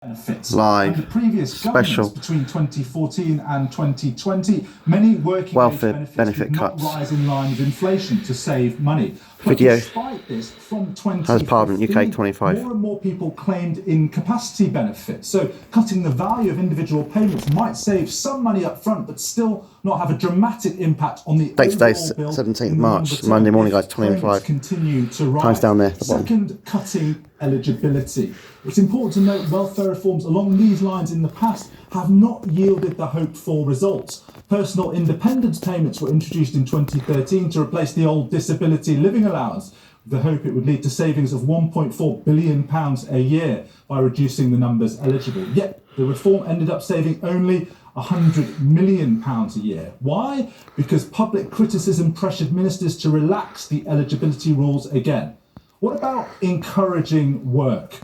benefits. Live. Under previous Special. governments between 2014 and 2020, many working welfare age benefits benefit did not cuts. rise in line with inflation to save money. But Video. despite this, from Has Parliament 2015, UK 25. more and more people claimed incapacity benefits. So cutting the value of individual payments might save some money up front, but still not have a dramatic impact on the Date today, overall bill 17th in the March, longer term Monday morning, if guys, 25. payments continue to rise. Time's down there at the bottom. Second, cutting eligibility. It's important to note welfare reforms along these lines in the past have not yielded the hoped for results. Personal independence payments were introduced in 2013 to replace the old disability living allowance, with the hope it would lead to savings of £1.4 billion a year by reducing the numbers eligible. Yet the reform ended up saving only £100 million a year. Why? Because public criticism pressured ministers to relax the eligibility rules again. What about encouraging work?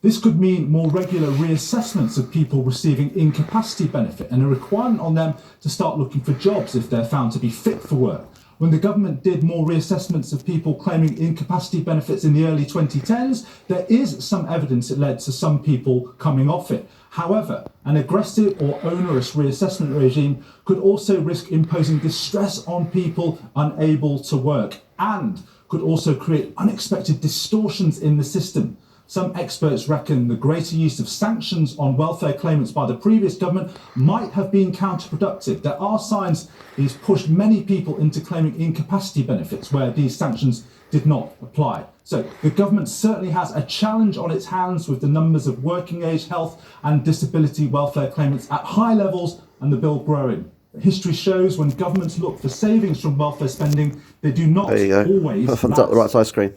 This could mean more regular reassessments of people receiving incapacity benefit and a requirement on them to start looking for jobs if they're found to be fit for work. When the government did more reassessments of people claiming incapacity benefits in the early 2010s, there is some evidence it led to some people coming off it. However, an aggressive or onerous reassessment regime could also risk imposing distress on people unable to work and could also create unexpected distortions in the system. Some experts reckon the greater use of sanctions on welfare claimants by the previous government might have been counterproductive. There are signs these pushed many people into claiming incapacity benefits where these sanctions did not apply. So the government certainly has a challenge on its hands with the numbers of working age, health and disability welfare claimants at high levels and the bill growing. History shows when governments look for savings from welfare spending, they do not always. Put thumbs up the right side screen.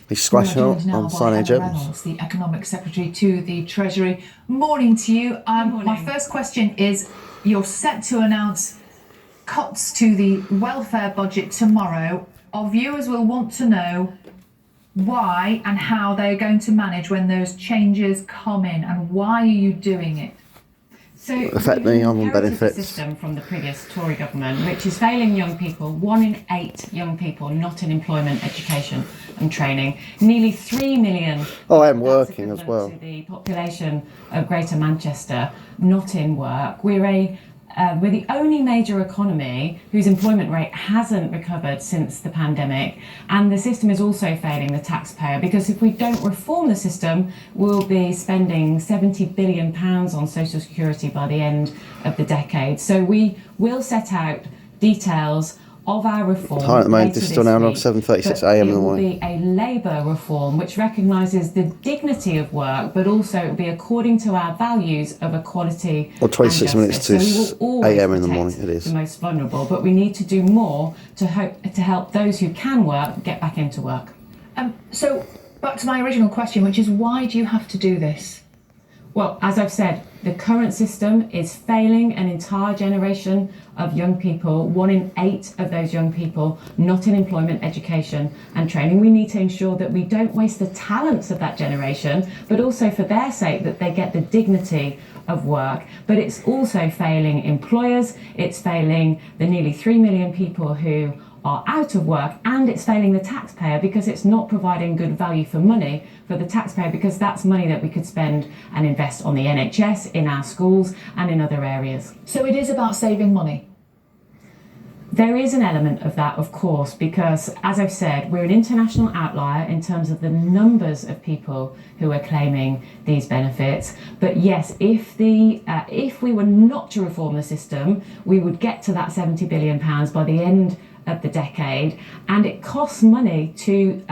He's splashing out on Sign Age Reynolds, the Economic Secretary to the Treasury. Morning to you. Morning. My first question is, you're set to announce cuts to the welfare budget tomorrow. Our viewers will want to know why and how they're going to manage when those changes come in, and why are you doing it? So affect me on benefits. The system from the previous Tory government, which is failing young people. 1 in 8 young people not in employment, education and training. Nearly 3 million. Oh, I am working as well. To the population of Greater Manchester not in work. We're the only major economy whose employment rate hasn't recovered since the pandemic, and the system is also failing the taxpayer, because if we don't reform the system, we'll be spending £70 billion on social security by the end of the decade. So we will set out details of our reform. Time at the moment, this is still now 7:36 a.m. in the morning. It will be a Labour reform which recognises the dignity of work, but also it will be according to our values of equality. Or 26 and minutes justice. to So we will always a.m. in the protect morning, it is. the most vulnerable, but we need to do more to help those who can work get back into work. So back to my original question, which is, why do you have to do this? Well, as I've said, the current system is failing an entire generation of young people. 1 in 8 of those young people not in employment, education and training. We need to ensure that we don't waste the talents of that generation, but also for their sake that they get the dignity of work. But it's also failing employers, it's failing the nearly 3 million people who are out of work, and it's failing the taxpayer because it's not providing good value for money for the taxpayer, because that's money that we could spend and invest on the NHS, in our schools and in other areas. So it is about saving money? There is an element of that, of course, because, as I've said, we're an international outlier in terms of the numbers of people who are claiming these benefits. But yes, if we were not to reform the system, we would get to that £70 billion by the end of the decade, and it costs money to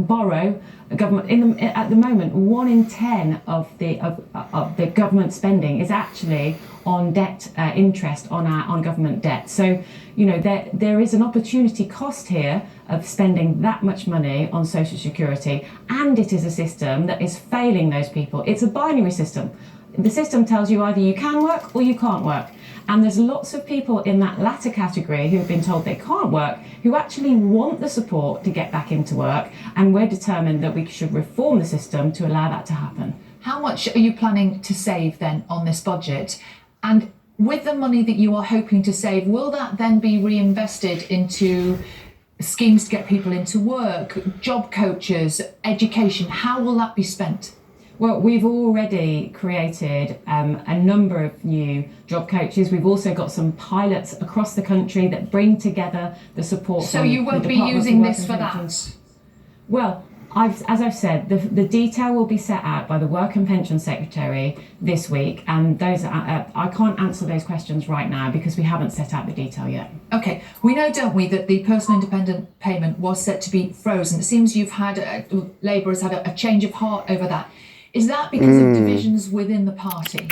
borrow. Government at the moment, 1 in 10 of the government spending is actually on debt interest on government debt. So there is an opportunity cost here of spending that much money on social security, and it is a system that is failing those people. It's a binary system. The system tells you either you can work or you can't work. And there's lots of people in that latter category who have been told they can't work, who actually want the support to get back into work. And we're determined that we should reform the system to allow that to happen. How much are you planning to save then on this budget? And with the money that you are hoping to save, will that then be reinvested into schemes to get people into work, job coaches, education? How will that be spent? Well, we've already created a number of new job coaches. We've also got some pilots across the country that bring together the support. So from you the won't be Department using for Work this and for Pensions. that? Well, as I've said, the detail will be set out by the Work and Pension Secretary this week, and those I can't answer those questions right now because we haven't set out the detail yet. Okay, we know, don't we, that the personal independent payment was set to be frozen. It seems you've had, Labour has had a change of heart over that. Is that because of divisions within the party?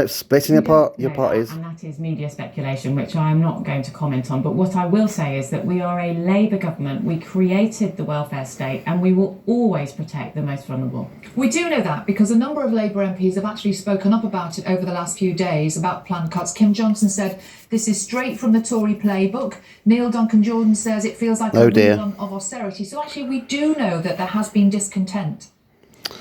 Splitting apart your No, parties. and that is media speculation, which I am not going to comment on. But what I will say is that we are a Labour government. We created the welfare state, and we will always protect the most vulnerable. We do know that because a number of Labour MPs have actually spoken up about it over the last few days about planned cuts. Kim Johnson said this is straight from the Tory playbook. Neil Duncan-Jordan says it feels like a rerun of austerity. So actually we do know that there has been discontent.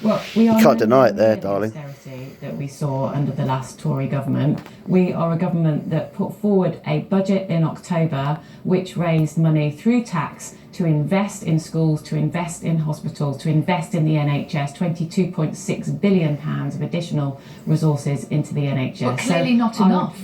Well, we are Can't deny it there, nowhere near the darling. austerity that we saw under the last Tory government. We are a government that put forward a budget in October which raised money through tax to invest in schools, to invest in hospitals, to invest in the NHS, £22.6 billion of additional resources into the NHS. But clearly not enough.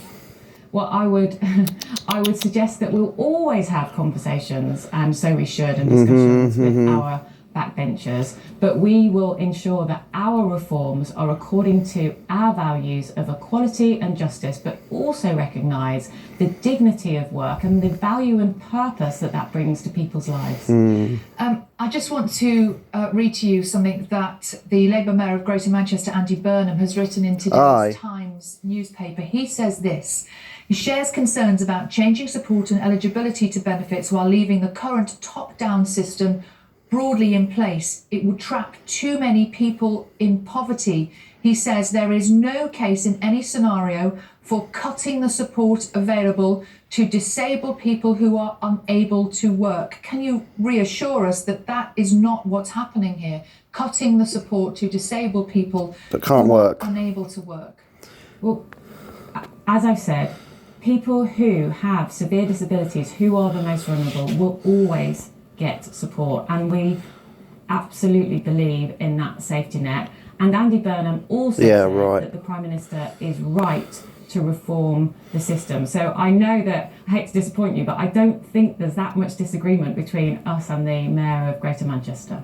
Well, I would suggest that we'll always have conversations, and so we should, and discussions with our backbenchers, but we will ensure that our reforms are according to our values of equality and justice, but also recognise the dignity of work and the value and purpose that brings to people's lives. I just want to read to you something that the Labour Mayor of Greater Manchester, Andy Burnham, has written in today's Times newspaper. He says this: he shares concerns about changing support and eligibility to benefits while leaving the current top-down system broadly in place. It would trap too many people in poverty. He says there is no case in any scenario for cutting the support available to disabled people who are unable to work. Can you reassure us that that is not what's happening here? Cutting the support to disabled people That can't who work. are unable to work. Well, as I've said, people who have severe disabilities, who are the most vulnerable, will always get support, and we absolutely believe in that safety net. And Andy Burnham also said that the Prime Minister is right to reform the system. So I know that, I hate to disappoint you, but I don't think there's that much disagreement between us and the Mayor of Greater Manchester.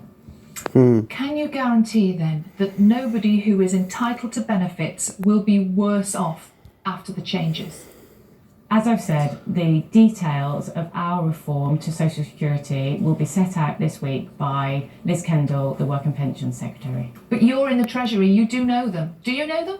Can you guarantee then that nobody who is entitled to benefits will be worse off after the changes? As I've said, the details of our reform to Social Security will be set out this week by Liz Kendall, the Work and Pension Secretary. But you're in the Treasury, you do know them. Do you know them?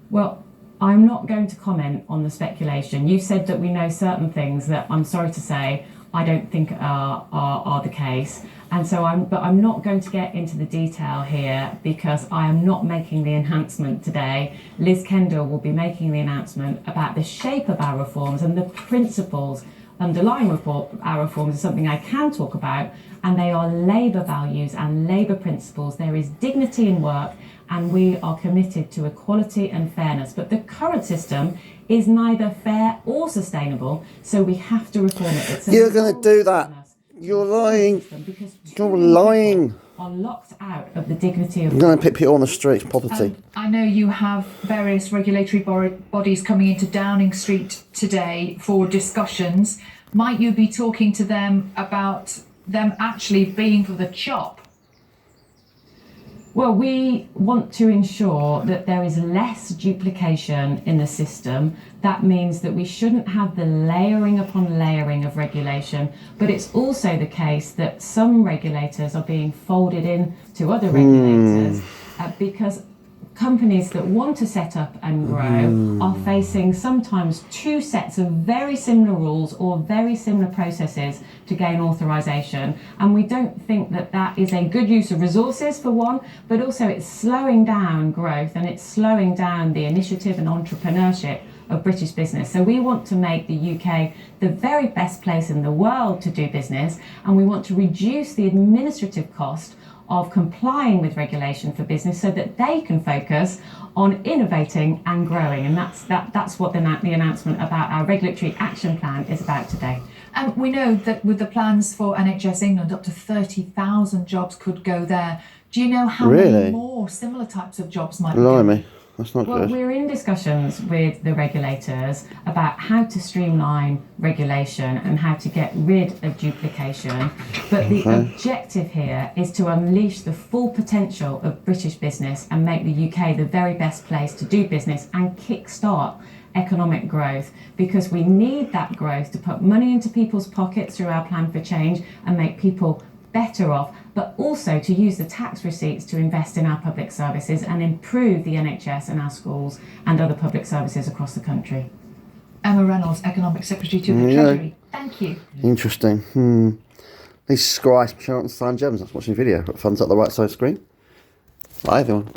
Well, I'm not going to comment on the speculation. You've said that we know certain things that, I'm sorry to say, I don't think are the case. And so I'm not going to get into the detail here because I am not making the enhancement today. Liz Kendall will be making the announcement about the shape of our reforms, and the principles underlying our reforms is something I can talk about, and they are Labour values and Labour principles. There is dignity in work, and we are committed to equality and fairness. But the current system is neither fair or sustainable, so we have to reform it. You're going to do that. You're lying. You're lying. Are locked out of the dignity of. I'm going to put people on the streets, poverty. I know you have various regulatory bodies coming into Downing Street today for discussions. Might you be talking to them about them actually being for the chop? Well, we want to ensure that there is less duplication in the system. That means that we shouldn't have the layering upon layering of regulation, but it's also the case that some regulators are being folded in to other regulators because companies that want to set up and grow are facing sometimes two sets of very similar rules or very similar processes to gain authorisation. And we don't think that that is a good use of resources, for one, but also it's slowing down growth and it's slowing down the initiative and entrepreneurship of British business. So we want to make the UK the very best place in the world to do business, and we want to reduce the administrative cost of complying with regulation for business so that they can focus on innovating and growing. And that's what the announcement about our regulatory action plan is about today. And we know that with the plans for NHS England, up to 30,000 jobs could go there. Do you know how Really? many more similar types of jobs might be Blimey, going? that's not Well, good. we're in discussions with the regulators about how to streamline regulation and how to get rid of duplication. But the objective here is to unleash the full potential of British business and make the UK the very best place to do business and kickstart economic growth, because we need that growth to put money into people's pockets through our plan for change and make people better off, but also to use the tax receipts to invest in our public services and improve the NHS and our schools and other public services across the country. Emma Reynolds, Economic Secretary to the Yeah. Treasury. Thank you. Interesting. Please subscribe, share it on Stan Gems. That's watching the video. Put thumbs up the right side of the screen. Bye everyone.